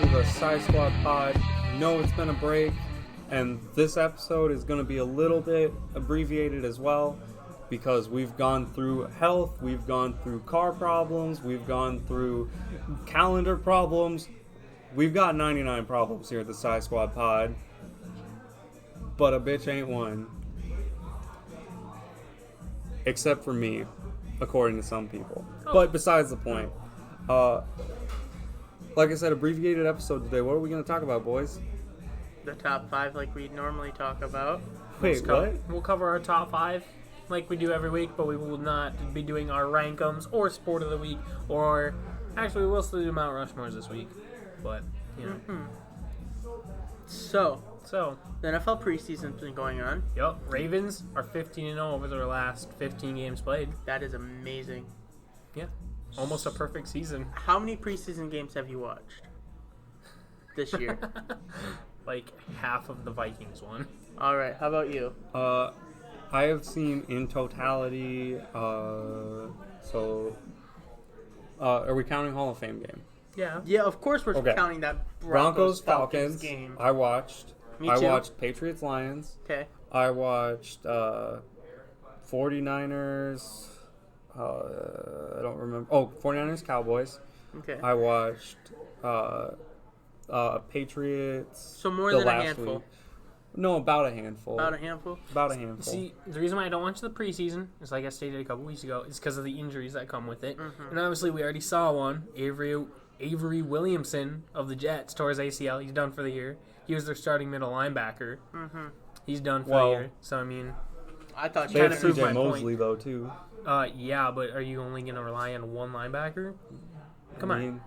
to the Sci Squad Pod. No, it's been a break, and this episode is going to be a little bit abbreviated as well because we've gone through health, we've gone through car problems, we've gone through calendar problems. We've got 99 problems here at the Sci Squad Pod, but a bitch ain't one. Except for me, according to some people. But besides the point. Like I said, abbreviated episode today. What are we going to talk about, boys? The top 5 like we normally talk about. Wait, what? We'll cover our top 5 like we do every week, but we will not be doing our rankums or sport of the week, or actually we will still do Mount Rushmores this week. But, you know. Mm-hmm. So, the NFL preseason's been going on. Yep, Ravens are 15-0 over their last 15 games played. That is amazing. Yeah, almost a perfect season. How many preseason games have you watched this year? Like half of the Vikings one. All right, how about you? I have seen in totality, are we counting Hall of Fame game? Yeah. Yeah, of course we're counting that Broncos-Falcons game. I watched. Me I too. watched Patriots-Lions. Okay. I watched 49ers. I don't remember. Oh, 49ers-Cowboys. Okay. I watched Patriots. So more the than a last handful. week. No, about a handful. About a handful? About a handful. See, the reason why I don't watch the preseason is, like I stated a couple weeks ago, is because of the injuries that come with it. Mm-hmm. And obviously, we already saw one. Avery Williamson of the Jets tore his ACL. He's done for the year. He was their starting middle linebacker. Mm-hmm. He's done for the year. So, I mean, I thought they you have had prove CJ my Mosley, though, too. yeah, but are you only going to rely on one linebacker? Come I mean, on.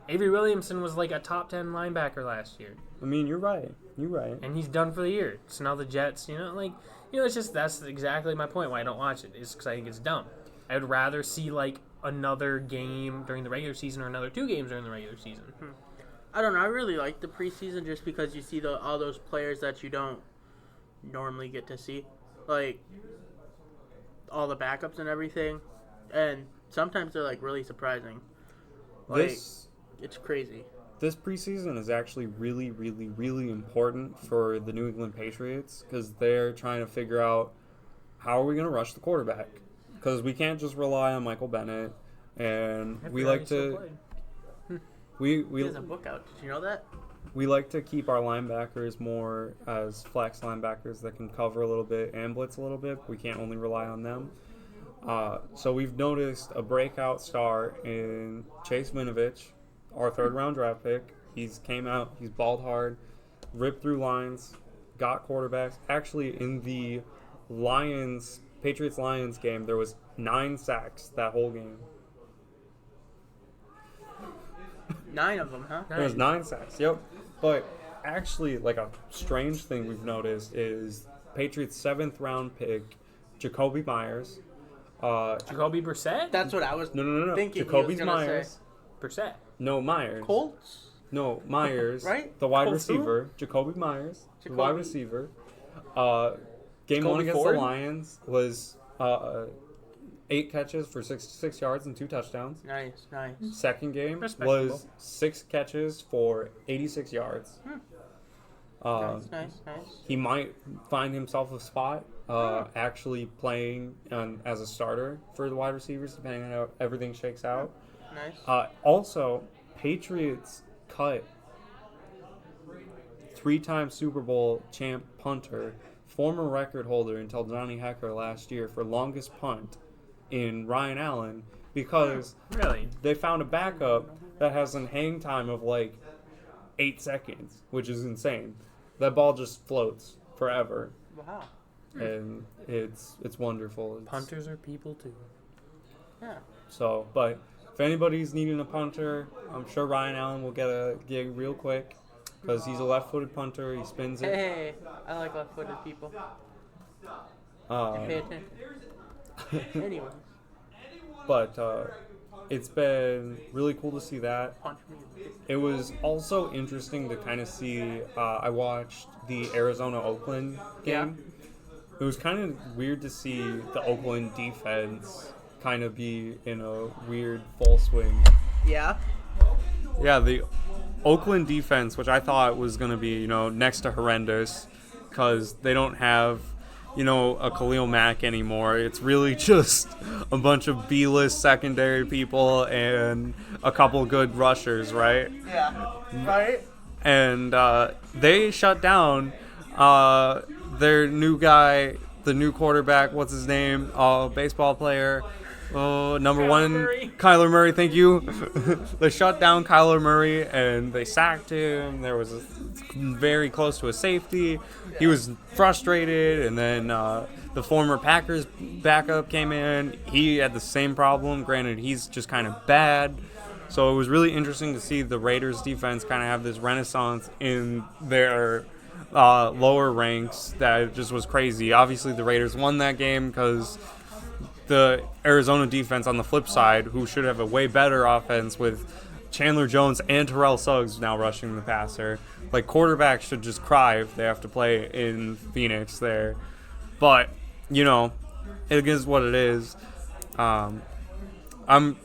Avery Williamson was like a top 10 linebacker last year. I mean, you're right. You're right. And he's done for the year. So now the Jets, it's just, that's exactly my point why I don't watch it, is because I think it's dumb. I would rather see, like, another game during the regular season or another 2 games during the regular season. I don't know. I really like the preseason just because you see all those players that you don't normally get to see. Like, all the backups and everything. And sometimes they're, like, really surprising. Like, it's crazy. This preseason is actually really, really, really important for the New England Patriots because they're trying to figure out how are we going to rush the quarterback, because we can't just rely on Michael Bennett, and we like to He has a book out. Did you know that? We like to keep our linebackers more as flex linebackers that can cover a little bit and blitz a little bit. We can't only rely on them. So we've noticed a breakout star in Chase Winovich, our third-round draft pick. He's came out, he's balled hard, ripped through lines, got quarterbacks. Actually, in the Patriots-Lions game, there was 9 sacks that whole game. 9 of them, huh? There was 9 sacks, yep. But actually, like a strange thing we've noticed is Patriots' 7th-round pick, Jacoby Myers. Jacoby Brissett? That's what I was No. thinking. Jacoby he was gonna Myers. say. Brissett. No, Myers. Colts? No, Myers. Right? The wide Colts who? receiver. Jacoby Myers. The wide Jacoby. receiver. Game Jacoby 1 against Ford? the Lions was 8 catches for 66 yards and 2 touchdowns. Nice. Second game Respectable. was 6 catches for 86 yards. Nice. He might find himself a spot actually playing as a starter for the wide receivers, depending on how everything shakes out. Nice. Also, Patriots cut 3-time Super Bowl champ punter, former record holder until Johnny Hecker last year for longest punt in Ryan Allen, because Really? they found a backup that has a hang time of like 8 seconds, which is insane. That ball just floats forever. Wow. And it's wonderful. Punters are people too. Yeah. So, but if anybody's needing a punter, I'm sure Ryan Allen will get a gig real quick because he's a left-footed punter. He spins it. Hey, I like left-footed people. Pay attention. Anyway. But it's been really cool to see that. Punch me. It was also interesting to kind of see. I watched the Arizona-Oakland game. It was kind of weird to see the Oakland defense kind of be in a weird full swing. Yeah. Yeah, Oakland defense, which I thought was going to be, next to horrendous because they don't have, a Khalil Mack anymore. It's really just a bunch of B-list secondary people and a couple good rushers, right? Yeah. Right? And they shut down their new guy, the new quarterback, what's his name? Baseball player. Number Kyler one, Murray. Kyler Murray, thank you. They shut down Kyler Murray and they sacked him. There was very close to a safety. He was frustrated, and then the former Packers backup came in. He had the same problem. Granted, he's just kind of bad. So it was really interesting to see the Raiders defense kind of have this renaissance in their lower ranks that just was crazy. Obviously, the Raiders won that game because the Arizona defense on the flip side, who should have a way better offense with Chandler Jones and Terrell Suggs now rushing the passer. Like, quarterbacks should just cry if they have to play in Phoenix there. But, it is what it is. I'm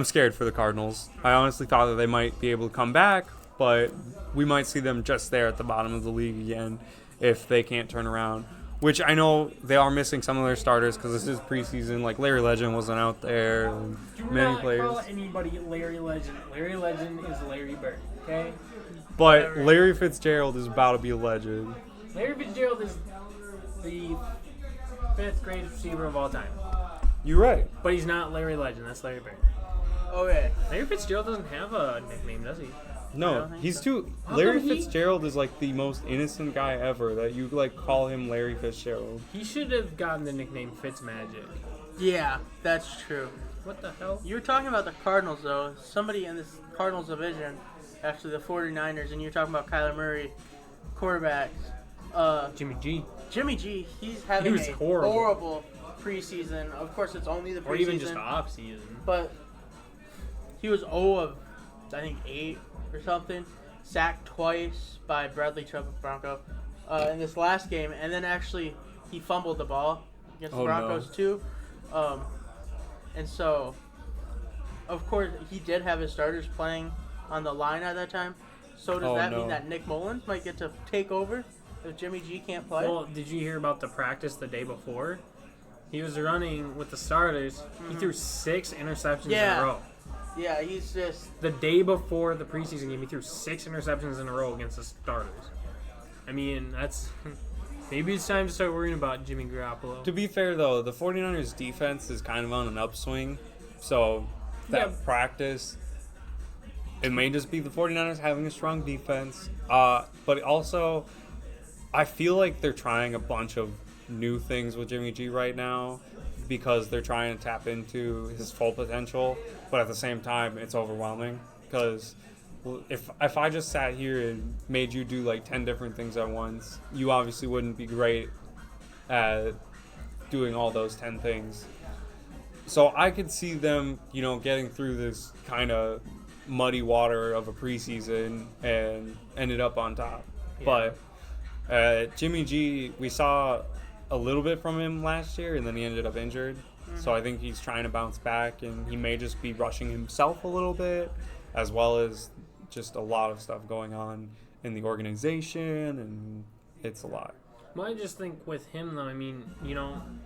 scared for the Cardinals. I honestly thought that they might be able to come back, but we might see them just there at the bottom of the league again if they can't turn around. Which I know they are missing some of their starters because this is preseason. Like, Larry Legend wasn't out there. And Do many not players. call anybody Larry Legend. Larry Legend is Larry Bird, okay? But Larry Fitzgerald is about to be a legend. Larry Fitzgerald is the 5th greatest receiver of all time. You're right. But he's not Larry Legend. That's Larry Bird. Okay. Larry Fitzgerald doesn't have a nickname, does he? I No, don't think he's so. too. How Larry come he- Fitzgerald is like the most innocent guy ever. That you call him Larry Fitzgerald. He should have gotten the nickname Fitzmagic. Yeah, that's true. What the hell? You were talking about the Cardinals, though. Somebody in this Cardinals division, actually the 49ers, and you're talking about Kyler Murray, quarterbacks. Jimmy G. Jimmy G, he's having was a horrible. horrible preseason. Of course, it's only the preseason. Or even just off season. But he was 0 of, I think, 8 or something. Sacked twice by Bradley Chubb of Bronco in this last game. And then actually he fumbled the ball against the Broncos too. And so, of course, he did have his starters playing on the line at that time. So does that mean that Nick Mullins might get to take over if Jimmy G can't play? Well, did you hear about the practice the day before? He was running with the starters. He threw 6 interceptions in a row. Yeah, he's just... The day before the preseason game, he threw 6 interceptions in a row against the starters. I mean, that's... Maybe it's time to start worrying about Jimmy Garoppolo. To be fair, though, the 49ers defense is kind of on an upswing. So that practice, it may just be the 49ers having a strong defense. But also, I feel like they're trying a bunch of new things with Jimmy G right now because they're trying to tap into his full potential. But at the same time, it's overwhelming because if I just sat here and made you do like 10 different things at once, you obviously wouldn't be great at doing all those 10 things. So I could see them, getting through this kind of muddy water of a preseason and ended up on top. Yeah. But Jimmy G, we saw a little bit from him last year, and then he ended up injured. So I think he's trying to bounce back, and he may just be rushing himself a little bit, as well as just a lot of stuff going on in the organization, and it's a lot. Well, I just think with him, though, I mean,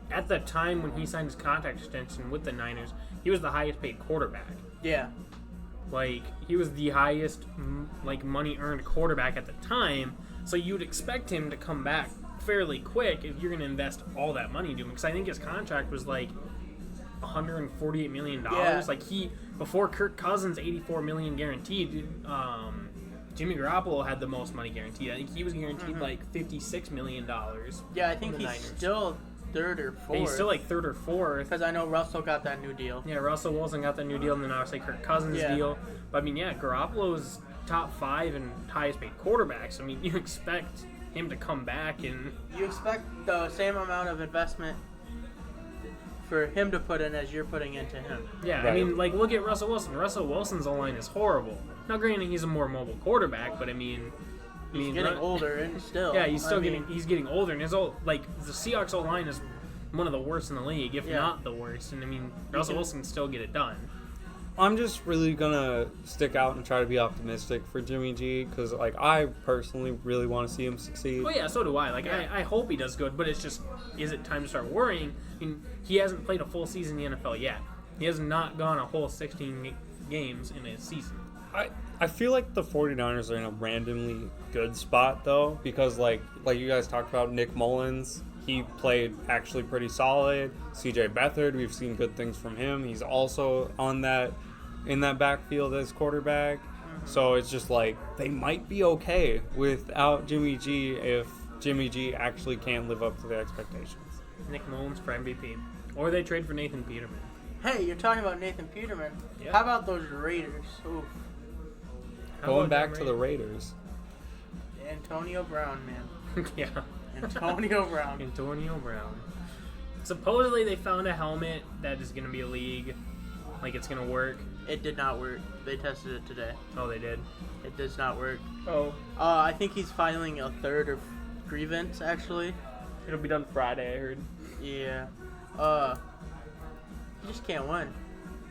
at the time when he signed his contract extension with the Niners, he was the highest paid quarterback. Yeah. Like, he was the highest, money earned quarterback at the time, so you'd expect him to come back fairly quick if you're going to invest all that money into him. Because I think his contract was like $148 million. Yeah. Like, before Kirk Cousins, $84 million guaranteed, Jimmy Garoppolo had the most money guaranteed. I think he was guaranteed like $56 million. Yeah, I think the he's Niners. still 3rd or 4th. Yeah, he's still like 3rd or 4th. Because I know Russell got that new deal. Yeah, Russell Wilson got that new deal, and then obviously Kirk Cousins' deal. But I mean, Garoppolo's top 5 and highest paid quarterbacks. I mean, you expect him to come back and... You expect the same amount of investment for him to put in as you're putting into him. Yeah, Right. I mean, look at Russell Wilson. Russell Wilson's O-line is horrible. Now, granted, he's a more mobile quarterback, but I mean... He's getting older and still. Yeah, he's getting older, and the Seahawks O-line is one of the worst in the league, if not the worst. And I mean, Russell Wilson can still get it done. I'm just really gonna stick out and try to be optimistic for Jimmy G because, like, I personally really want to see him succeed. Well, yeah, so do I. Like, I hope he does good, but it's just, is it time to start worrying? I mean, he hasn't played a full season in the NFL yet. He has not gone a whole 16 games in a season. I feel like the 49ers are in a randomly good spot, though, because, like you guys talked about, Nick Mullins, he played actually pretty solid. CJ Beathard, we've seen good things from him. He's also in that backfield as quarterback. Mm-hmm. So it's just like they might be okay without Jimmy G if Jimmy G actually can't live up to the expectations. Nick Mullins for MVP. Or they trade for Nathan Peterman. Hey, you're talking about Nathan Peterman. Yeah. How about those Raiders? Oof. Going back to the Raiders. Antonio Brown, man. Yeah. Antonio Brown. Antonio Brown. Supposedly they found a helmet that is going to be a league. Like, it's going to work. It did not work. They tested it today. Oh, they did? It does not work. Oh. I think he's filing a third or grievance, actually. It'll be done Friday, I heard. Yeah. He just can't win.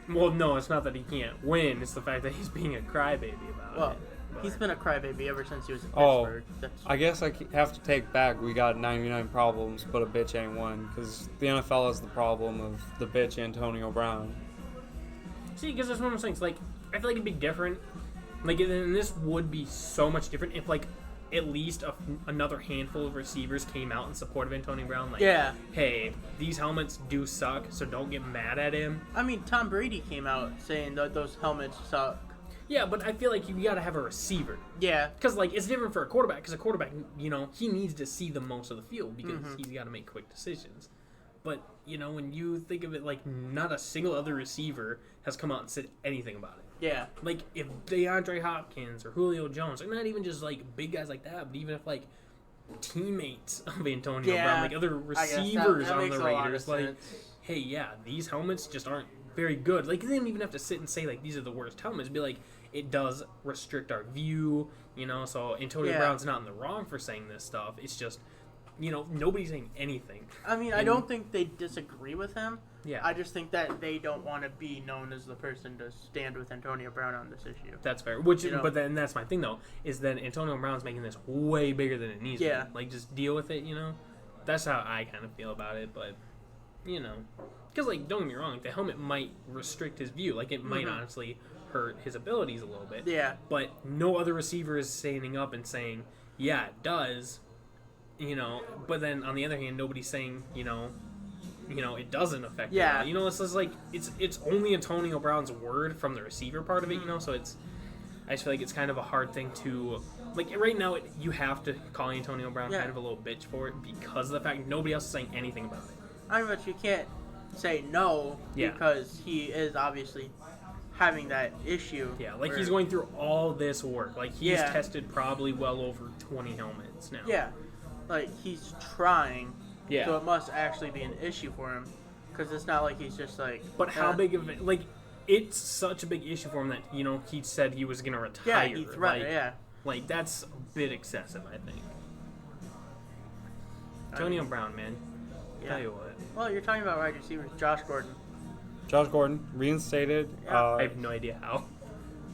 Well, no, it's not that he can't win. It's the fact that he's being a crybaby about it. He's been a crybaby ever since he was in Oh, Pittsburgh. I guess I have to take back. We got 99 problems, but a bitch ain't one. Because the NFL has the problem of the bitch Antonio Brown. See, because that's one of those things. Like, I feel like it'd be different. Like, and this would be so much different if, like, at least another handful of receivers came out in support of Antonio Brown. Like, hey, these helmets do suck, so don't get mad at him. I mean, Tom Brady came out saying that those helmets suck. Yeah, but I feel like you got to have a receiver. Yeah. Because, like, it's different for a quarterback. Because a quarterback, you know, he needs to see the most of the field because he's got to make quick decisions. But, you know, when you think of it, like, not a single other receiver has come out and said anything about it. Yeah. Like, if DeAndre Hopkins or Julio Jones, or not even just, like, big guys like that, but even if, like, teammates of Antonio Brown, like, other receivers on the Raiders, like, hey, yeah, these helmets just aren't very good. Like, they didn't even have to sit and say, like, these are the worst helmets. Be like, it does restrict our view, you know, so Antonio Brown's not in the wrong for saying this stuff. It's just, you know, nobody's saying anything. I mean, I don't think they disagree with him. Yeah. I just think that they don't want to be known as the person to stand with Antonio Brown on this issue. That's fair. Which, you know? But then that's my thing, though, is that Antonio Brown's making this way bigger than it needs to be. Like, just deal with it, you know? That's how I kind of feel about it, but, you know. Because, like, don't get me wrong, the helmet might restrict his view. Like, it might honestly hurt his abilities a little bit. Yeah. But no other receiver is standing up and saying, yeah, it does, you know. But then, on the other hand, nobody's saying, you know, it doesn't affect it. You know, it's just like, it's only Antonio Brown's word from the receiver part of it, you know, so I just feel like it's kind of a hard thing to, like, right now, you have to call Antonio Brown kind of a little bitch for it because of the fact nobody else is saying anything about it. I mean, but you can't say no because he is obviously having that issue. Yeah, like, he's going through all this work. Like, he's tested probably well over 20 helmets now. Yeah, like, he's trying. Yeah. So it must actually be an issue for him, because it's not like he's just like. But how big of it? Like, it's such a big issue for him that, you know, he said he was gonna retire. Yeah, he threatened. Like, that's a bit excessive, I think. Antonio Brown, man. Tell you what. Well, you're talking about wide receivers. Josh Gordon. Josh Gordon, reinstated. I have no idea how.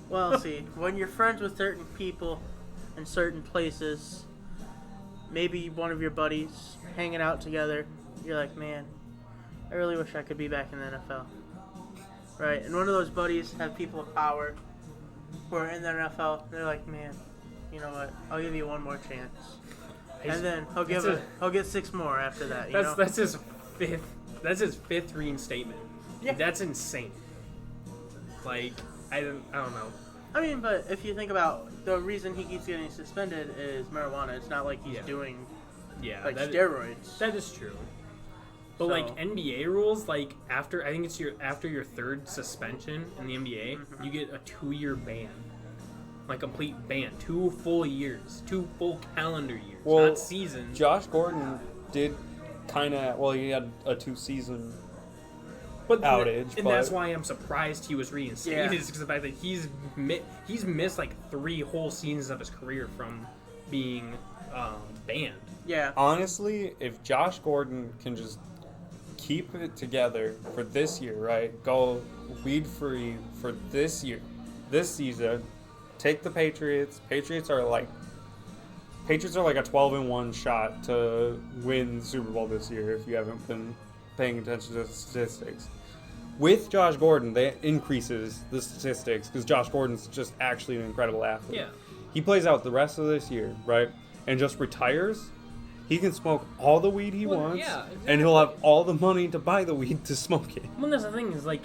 Well, see, when you're friends with certain people in certain places, maybe one of your buddies hanging out together, you're like, man, I really wish I could be back in the NFL. Right? And one of those buddies have people of power who are in the NFL. They're like, man, you know what? I'll give you one more chance. And then he'll get 6 more after that. That's his fifth. That's his 5th reinstatement. Yeah. That's insane. Like, I don't know. I mean, but if you think about the reason he keeps getting suspended is marijuana. It's not like he's doing steroids. That is true. But like NBA rules, like after I think it's after your 3rd suspension in the NBA, you get a 2-year ban. Like, complete ban. 2 full years. 2 full calendar years. Well, not seasons. Josh Gordon did kind of, well, he had a 2-season outage. And that's why I'm surprised he was reinstated, is because of the fact that he's missed like 3 whole seasons of his career from being banned. Yeah. Honestly, if Josh Gordon can just keep it together for this year, right? Go weed free for this year, this season. Take the Patriots. Patriots are like a 12-1 shot to win the Super Bowl this year. If you haven't been paying attention to the statistics, with Josh Gordon, that increases the statistics because Josh Gordon's just actually an incredible athlete. Yeah. He plays out the rest of this year, right, and just retires. He can smoke all the weed he wants, yeah, exactly. and he'll have all the money to buy the weed to smoke it. Well, that's the thing is, like,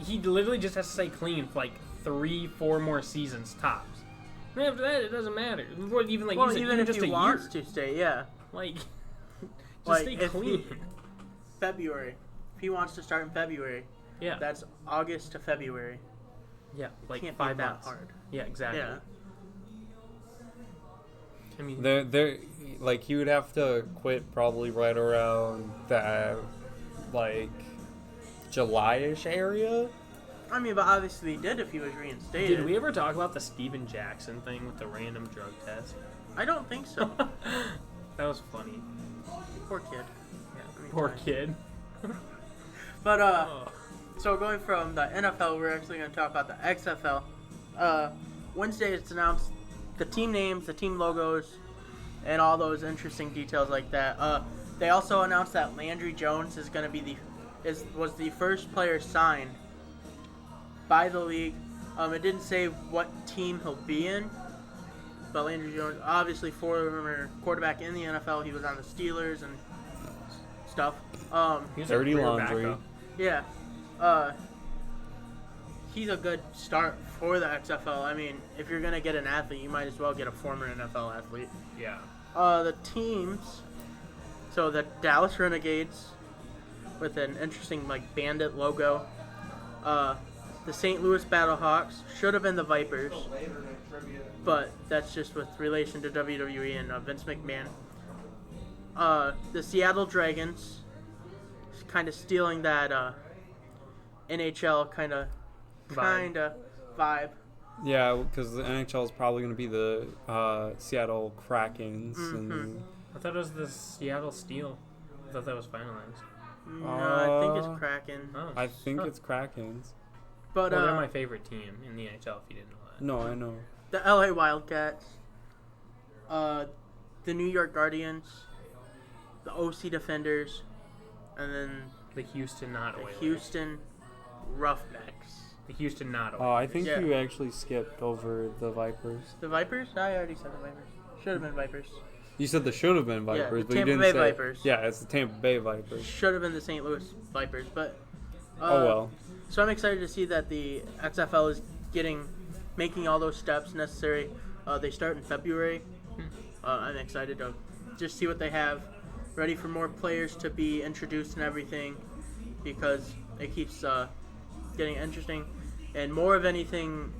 he literally just has to stay clean for, like, 3-4 more seasons tops. And after that, it doesn't matter. Even, like, even if just he a wants year. to stay, yeah. Like, just Like, stay if clean. February. If he wants to start in February, Yeah. that's August to February. Yeah, like Can't 5 be that months. hard. Yeah, exactly. Yeah. I mean, They're like he would have to quit probably right around that like July-ish area. I mean, but obviously he did if he was reinstated. did we ever talk about the Steven Jackson thing with the random drug test? I don't think so. That was funny. Poor kid. Yeah, I mean, poor fine. kid. But, Oh. so going from the NFL, we're actually going to talk about the XFL. Wednesday, it's announced the team names, the team logos, and all those interesting details like that. They also announced that Landry Jones is going to be was the first player signed by the league. It didn't say what team he'll be in, but Landry Jones, obviously former quarterback in the NFL, he was on the Steelers and stuff. He was a Dirty career laundry. backup. Yeah. He's a good start for the XFL. I mean, if you're going to get an athlete, you might as well get a former NFL athlete. Yeah. The teams, so the Dallas Renegades with an interesting like bandit logo. The St. Louis Battlehawks should have been the Vipers, but that's just with relation to WWE and Vince McMahon. The Seattle Dragons, kind of stealing that NHL kind of vibe. Yeah, because the NHL is probably going to be the Seattle Krakens. And I thought it was the Seattle Steel. I thought that was finalized. No, I think it's Kraken. Oh. I think it's Krakens. But Well, they're my favorite team in the NHL, if you didn't know that. No, I know. the LA Wildcats, the New York Guardians, the OC Defenders, and then The Houston Not the Oilers. Houston Roughnecks. The Houston Not Oh, Oilers. I think Yeah. you actually skipped over the Vipers. The Vipers? I already said the Vipers. Should have been Vipers. You said the should have been Yeah, Vipers, the but you Tampa didn't Bay say. Vipers. Yeah, it's the Tampa Bay Vipers. Should have been the St. Louis Vipers, but Oh well. So I'm excited to see that the XFL is making all those steps necessary. They start in February. I'm excited to just see what they have, ready for more players to be introduced and everything, because it keeps getting interesting, and more of anything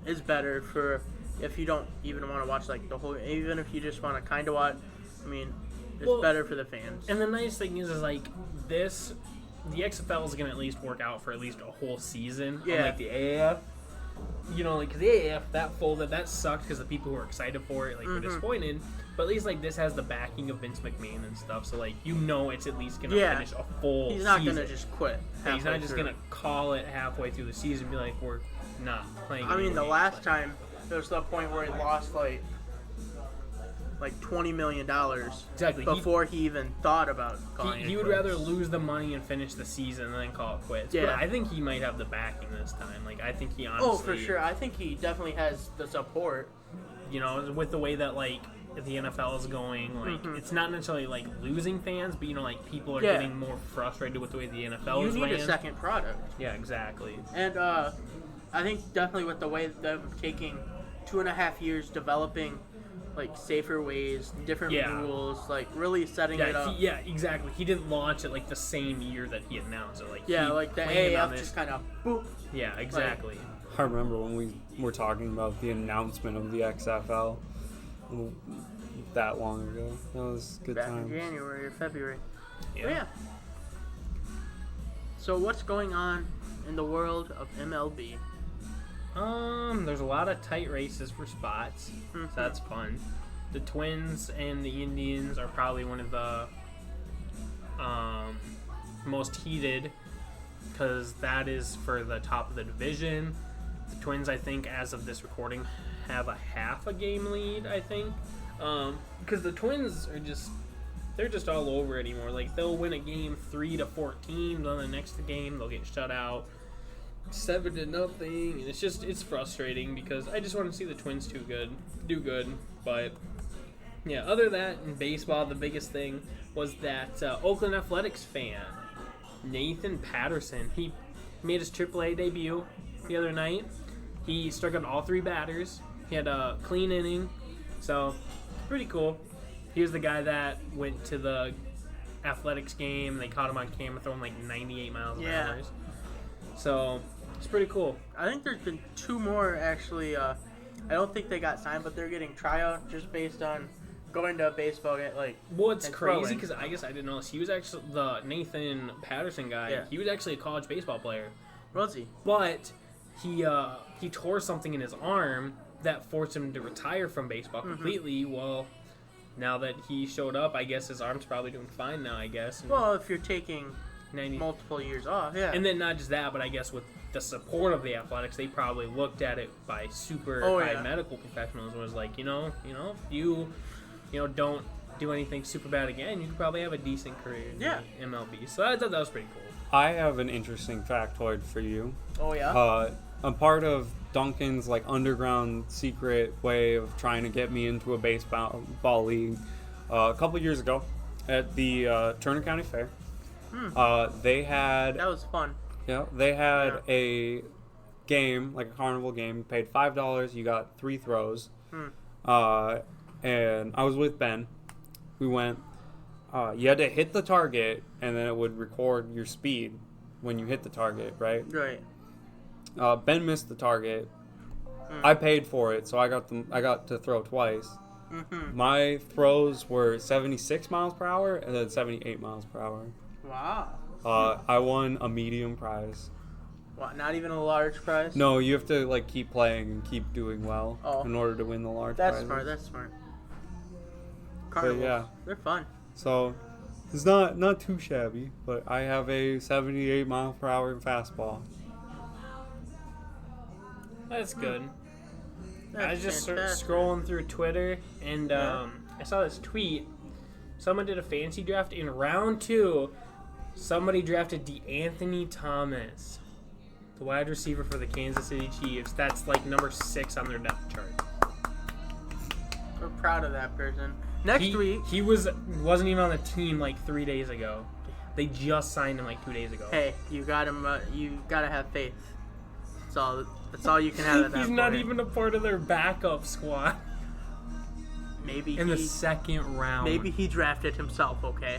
is better for if you don't even want to watch like the whole, even if you just want to kind of watch. I mean, it's Well, better for the fans. And the nice thing is like this, the XFL is going to at least work out for at least a whole season. Yeah. Unlike the AAF. You know, like, 'cause the AAF, that folded, that sucked because the people who were excited for it, like, were disappointed. But at least, like, this has the backing of Vince McMahon and stuff, so, like, you know it's at least going to finish a full He's not season. gonna just quit. Yeah, he's not halfway just through. going to call it halfway through the season and be like, we're not playing I mean, the anymore. last time there was the point where he lost like $20 million Exactly. before he even thought about calling it He would quits. rather lose the money and finish the season than call it quits. Yeah. But I think he might have the backing this time. Like, I think he honestly... Oh, for sure. I think he definitely has the support. You know, with the way that, like, the NFL is going, like, it's not necessarily, like, losing fans, but, you know, like, people are Yeah. getting more frustrated with the way the NFL You is need ran. a second product. Yeah, exactly. And I think definitely with the way them taking 2.5 years developing like safer ways, different Yeah. rules, like really setting it up. Yeah, exactly. He didn't launch it, like, the same year that he announced it. Like, Yeah, he like the planned on AAF this- just kind of boop. Yeah, exactly. I remember when we were talking about the announcement of the XFL that long ago. That was good Back in times. January or February. Yeah. But yeah. So what's going on in the world of MLB? There's a lot of tight races for spots, so that's fun. The Twins and the Indians are probably one of the most heated because that is for the top of the division. The Twins, I think, as of this recording, have a half a game lead, I think. Because the Twins are they're just all over anymore. Like, they'll win a game 3-14, then the next game they'll get shut out 7-0, and it's frustrating because I just want to see the Twins do good. But yeah, other than that, in baseball, the biggest thing was that Oakland Athletics fan, Nathan Patterson, he made his AAA debut the other night. He struck out all 3 batters. He had a clean inning, so pretty cool. He was the guy that went to the Athletics game. They caught him on camera throwing like 98 miles an hour. So it's pretty cool. I think there's been 2 more actually. I don't think they got signed, but they're getting tryout just based on going to a baseball game. Like, what's crazy, because I guess I didn't know this. He was actually the Nathan Patterson guy. Yeah. He was actually a college baseball player. Was he? But he tore something in his arm that forced him to retire from baseball completely. Well, now that he showed up, I guess his arm's probably doing fine now, I guess. And well, if you're taking multiple years off, yeah. And then not just that, but I guess with the support of the Athletics, they probably looked at it by super high medical professionals and was like, if you don't do anything super bad again, you could probably have a decent career in the MLB. So I thought that was pretty cool. I have an interesting factoid for you. Oh, yeah? I'm part of Duncan's underground secret way of trying to get me into a baseball league. A couple years ago at the Turner County Fair, they had... That was fun. Yeah, they had a game, like a carnival game. You paid $5, you got 3 throws. And I was with Ben. We went... you had to hit the target, and then it would record your speed when you hit the target, right? Right. Ben missed the target. I paid for it, so I got to throw twice. My throws were 76 miles per hour and then 78 miles per hour. Wow. I won a medium prize. What, not even a large prize? No, you have to keep playing and keep doing well in order to win the large prize. That's smart. Carnivals, yeah. They're fun. So it's not too shabby, but I have a 78 mile per hour fastball. That's good. That's I was just fantastic. scrolling through Twitter, and I saw this tweet. Someone did a fantasy draft in round 2. Somebody drafted DeAnthony Thomas, the wide receiver for the Kansas City Chiefs. That's number 6 on their depth chart. We're proud of that person. Next week, he wasn't even on the team 3 days ago. They just signed him 2 days ago. Hey, you got him. You gotta have faith. That's all you can have at that He's point. not even a part of their backup squad. Maybe in the second round. Maybe he drafted himself. Okay.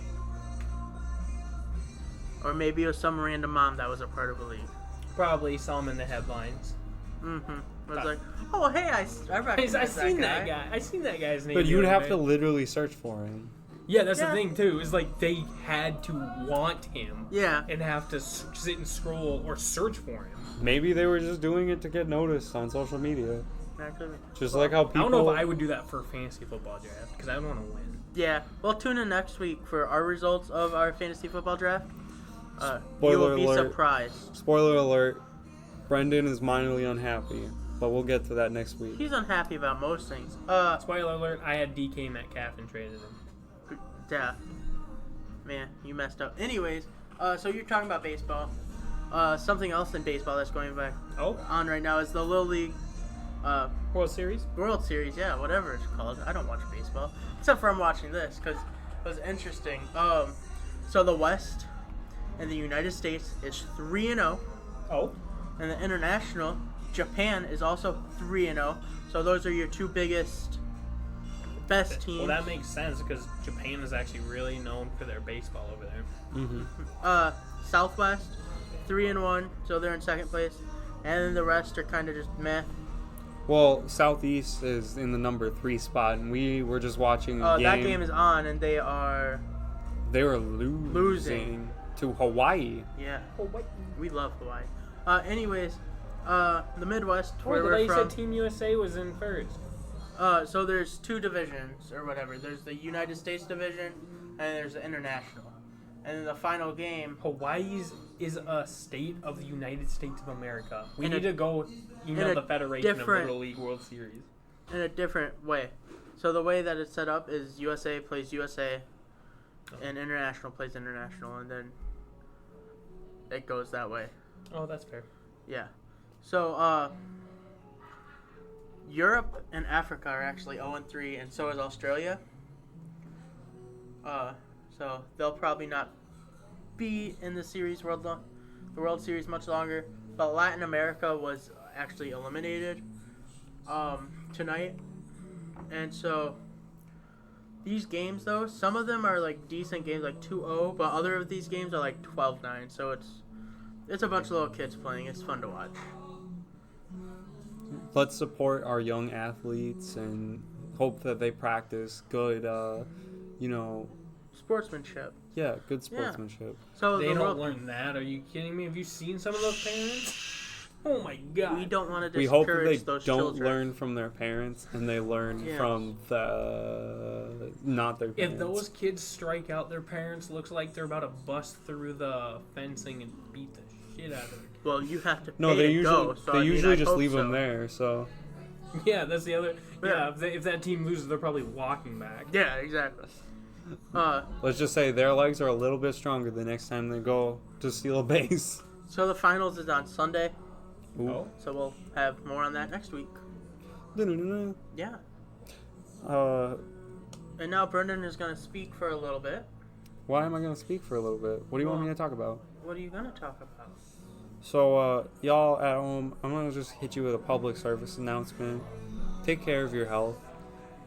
Or maybe it was some random mom that was a part of the league. Probably saw him in the headlines. I was like, oh, hey, I recognize I seen that guy. I seen that guy's name. But you'd have to literally search for him. Yeah, that's the thing, too. Is they had to want him. Yeah. And have to sit and scroll or search for him. Maybe they were just doing it to get noticed on social media. Just like how people... I don't know if I would do that for a fantasy football draft, because I don't want to win. Yeah. Well, tune in next week for our results of our fantasy football draft. You Spoiler will be alert. surprised. Spoiler alert. Brendan is minorly unhappy, but we'll get to that next week. He's unhappy about most things. Spoiler alert, I had DK Metcalf and traded him. Yeah. Man, you messed up. Anyways, so you're talking about baseball. Something else in baseball that's going back on right now is the Little League World Series? World Series, yeah, whatever it's called. I don't watch baseball. Except for I'm watching this because it was interesting. So the West in the United States is 3-0. Oh. And the international, Japan, is also 3-0. So those are your 2 best teams. Well, that makes sense because Japan is actually really known for their baseball over there. Southwest, 3-1, so they're in second place. And then the rest are kind of just meh. Well, Southeast is in the number 3 spot, and we were just watching the game. That game is on, and they were losing to Hawaii. Yeah. Hawaii. We love Hawaii. Anyways, the Midwest, where we're from. You said Team USA was in first. So there's 2 divisions, or whatever. There's the United States division, and there's the international. And then the final game. Hawaii is a state of the United States of America. We In need a- to go email in a the Federation of different- Little League World Series. In a different way. So the way that it's set up is USA plays USA, and international plays international, and then it goes that way. Oh, that's fair. Yeah. So Europe and Africa are actually 0-3, and so is Australia. So they'll probably not be in the World Series much longer. But Latin America was actually eliminated tonight, and so these games though, some of them are like decent games, like 2-0, but other of these games are like 12-9. So it's a bunch of little kids playing. It's fun to watch. Let's support our young athletes and hope that they practice good, Sportsmanship. yeah, good sportsmanship. So They the don't world, learn that. Are you kidding me? Have you seen some of those parents? Oh my god. we don't want to We hope that discourage they those don't children. learn from their parents and they learn Yeah. from not their parents. If those kids strike out their parents, looks like they're about to bust through the fencing and beat the shit out of them. Well, you have to pay No, they to usually go. So I mean, I just hope leave them so. there. So Yeah, that's the other. Yeah. Yeah, if that team loses, they're probably walking back. Yeah, exactly. let's just say their legs are a little bit stronger the next time they go to steal a base. So the finals is on Sunday. Ooh. Oh. So we'll have more on that next week. Yeah. And now Brendan is going to speak for a little bit. Why am I going to speak for a little bit? What do you want me to talk about? What are you going to talk about? So, y'all at home, I'm going to just hit you with a public service announcement. Take care of your health.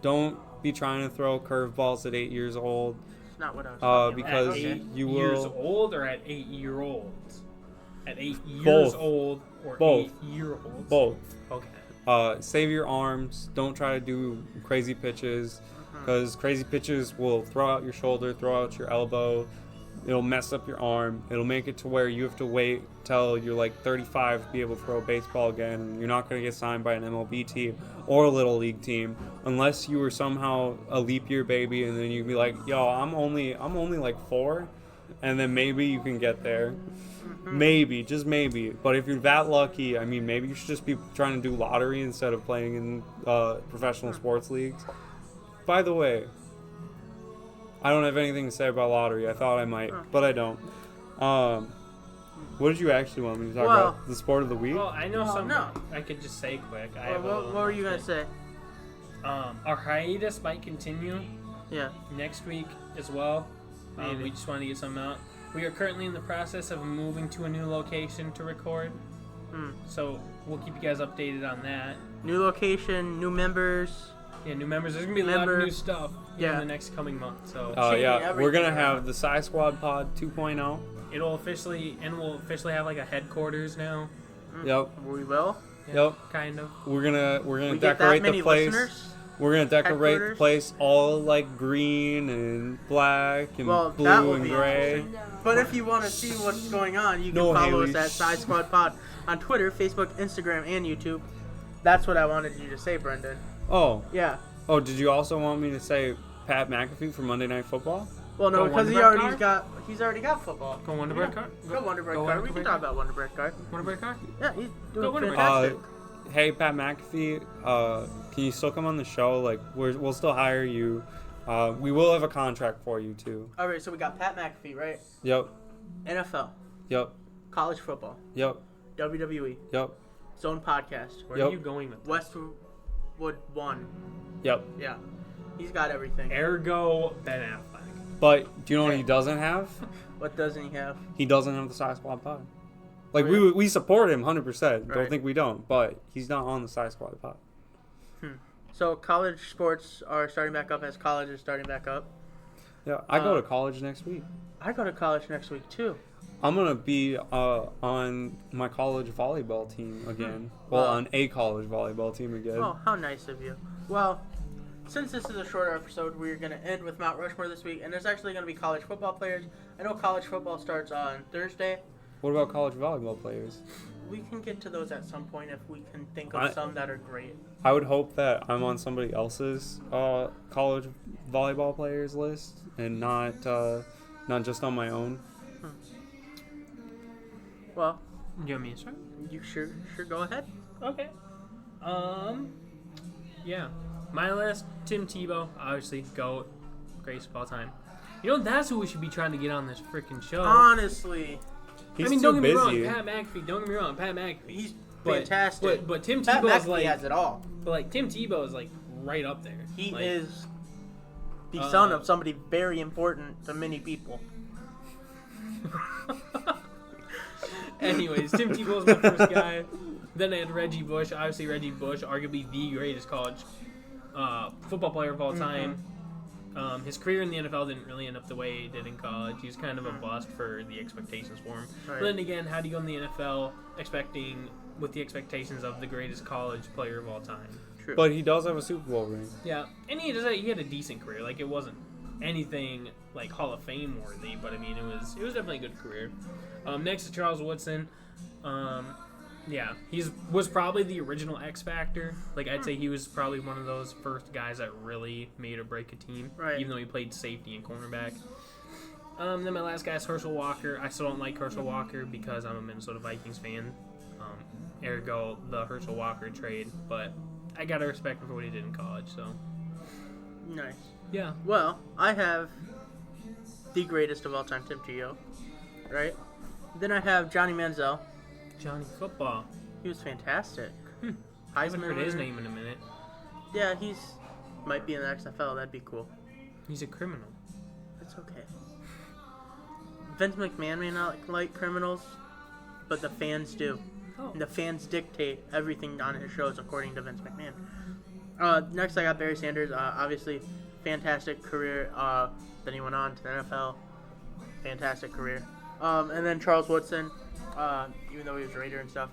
Don't be trying to throw curveballs at 8 years old. It's not what I was talking because about. At Okay. 8 you years will- old or at 8-year-olds? At 8 years Both. old or Both. 8-year-olds? Both. Okay. Save your arms. Don't try to do crazy pitches, because crazy pitches will throw out your shoulder, throw out your elbow. It'll mess up your arm. It'll make it to where you have to wait till you're like 35 to be able to throw a baseball again. And you're not going to get signed by an MLB team or a little league team unless you were somehow a leap year baby, and then you'd be like, "Yo, I'm only like 4," and then maybe you can get there. Maybe, just maybe. But if you're that lucky, I mean, maybe you should just be trying to do lottery instead of playing in professional sports leagues. By the way, I don't have anything to say about lottery. I thought I might, but I don't. What did you actually want me to talk about? The sport of the week? Well, I know Well, some. no. I could just say quick. I Well, have a what little were you going to announcement. say? Our hiatus might continue Yeah. next week as well. Maybe. We just wanted to get something out. We are currently in the process of moving to a new location to record. So we'll keep you guys updated on that. New location, new members. Yeah, new members. There's gonna be a lot of Member- new stuff in Yeah. the next coming month. So Yeah, we're gonna everything have the Sci Squad Pod 2.0. we'll officially have like a headquarters now. Yep, We will. Yeah, Yep. Kind of. we're gonna We get that decorate many the place. listeners. We're gonna decorate the Headquarters? place all like green and black and Well, that blue will and be gray. interesting. But if you want to see what's going on, you can No, follow Haley. us at Side Squad Pod on Twitter, Facebook, Instagram, and YouTube. That's what I wanted you to say, Brendan. Oh, Yeah. did you also want me to say Pat McAfee for Monday Night Football? Well, no, Go because Wonderbread he's already got football. Go Wonder Bread card. Go Wonder Bread Go card. Wonder We can Bread talk card. about Wonder Bread card. Wonder Bread card. Yeah, he's Go doing Wonder Bread. fantastic. Hey Pat McAfee, can you still come on the show? Like we'll still hire you. We will have a contract for you too. All right, so we got Pat McAfee, right? Yep, NFL, yep, college football, yep, WWE, yep, Zone Podcast, Where Yep. are you going with this? Westwood One. yep. Yeah, he's got everything. Ergo Ben Affleck. But do you know what he doesn't have? What doesn't he have? He doesn't have the Sci Squad Pod. Like Oh, yeah. we support him 100%. Don't Right. think we don't. But he's not on the Sci Squad Pod. So college sports are starting back up as college is starting back up. Yeah, I go to college next week. I go to college next week too. I'm gonna be on my college volleyball team again. Well, Wow. on a college volleyball team again. Oh, how nice of you. Well, since this is a shorter episode, we're going to end with Mount Rushmore this week, and there's actually going to be college football players. I know college football starts on Thursday. What about college volleyball players? We can get to those at some point if we can think of some that are great. I would hope that I'm on somebody else's college volleyball players list and not not just on my own. Well, You want me to start? you sure go ahead. Okay. Yeah. My list, Tim Tebow, obviously, GOAT, greatest of all time. You know, that's who we should be trying to get on this freaking show. Honestly, He's I mean, too don't get me busy. wrong, Pat McAfee. Don't get me wrong, Pat McAfee. he's But- fantastic. But Tim Pat Tebow is McAfee like, has it all. but like Tim Tebow is like right up there. He Like, is the son of somebody very important to many people. Anyways, Tim Tebow was my first guy. Then I had Reggie Bush. Obviously, Reggie Bush, arguably the greatest college football player of all time. His career in the NFL didn't really end up the way it did in college. He was kind of a bust for the expectations for him. Right. But then again, how do you go in the NFL with the expectations of the greatest college player of all time? True. But he does have a Super Bowl ring. Yeah, and he had a decent career. Like, it wasn't anything like Hall of Fame worthy, but I mean, it was definitely a good career. Next to Charles Woodson. Yeah, was probably the original X Factor. Like, I'd say he was probably one of those first guys that really made or break a team. Right. Even though he played safety and cornerback. Then my last guy is Herschel Walker. I still don't like Herschel Walker because I'm a Minnesota Vikings fan. Ergo, the Herschel Walker trade. But I gotta respect him for what he did in college, so. Nice. Yeah. Well, I have the greatest of all time, Tim Tebow, right? Then I have Johnny Manziel. Johnny Football. He was fantastic. I haven't Heisman heard his winner. name in a minute. Yeah, might be in the XFL. That'd be cool. He's a criminal. It's okay. Vince McMahon may not like criminals, but the fans do. Oh. And the fans dictate everything on his shows according to Vince McMahon. Next, I got Barry Sanders. Obviously, fantastic career. Then he went on to the NFL. Fantastic career. And then Charles Woodson. Even though he was a Raider and stuff,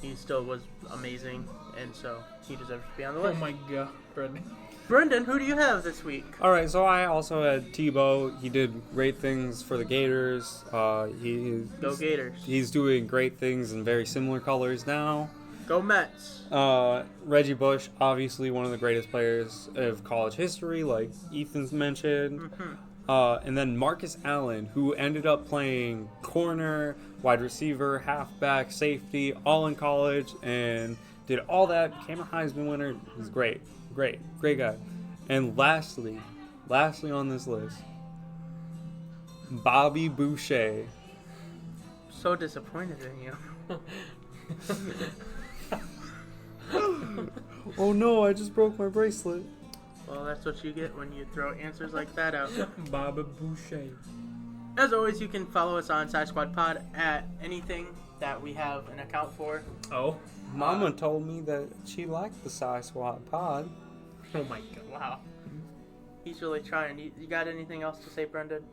he still was amazing, and so he deserves to be on the Oh list. my god, Brendan. Brendan, who do you have this week? All right, so I also had Tebow. He did great things for the Gators. Go Gators. He's doing great things in very similar colors now. Go Mets. Reggie Bush, obviously one of the greatest players of college history, like Ethan's mentioned. And then Marcus Allen, who ended up playing corner, wide receiver, halfback, safety, all in college, and did all that, became a Heisman winner. He's great guy. And lastly on this list, Bobby Boucher. So disappointed in you. Oh no, I just broke my bracelet. Well, that's what you get when you throw answers like that out. Baba Boucher. As always, you can follow us on Side Squad Pod at anything that we have an account for. Oh. Mama told me that she liked the Sci Swat pod. Oh my god. Wow. He's really trying. You got anything else to say, Brendan?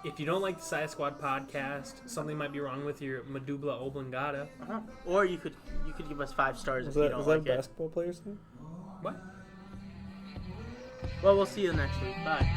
If you don't like the Sci Squad podcast, something might be wrong with your medulla oblongata. Or you could give us 5 stars Was if you that, don't was that a like it. basketball player's name? What? Well, we'll see you next week. Bye.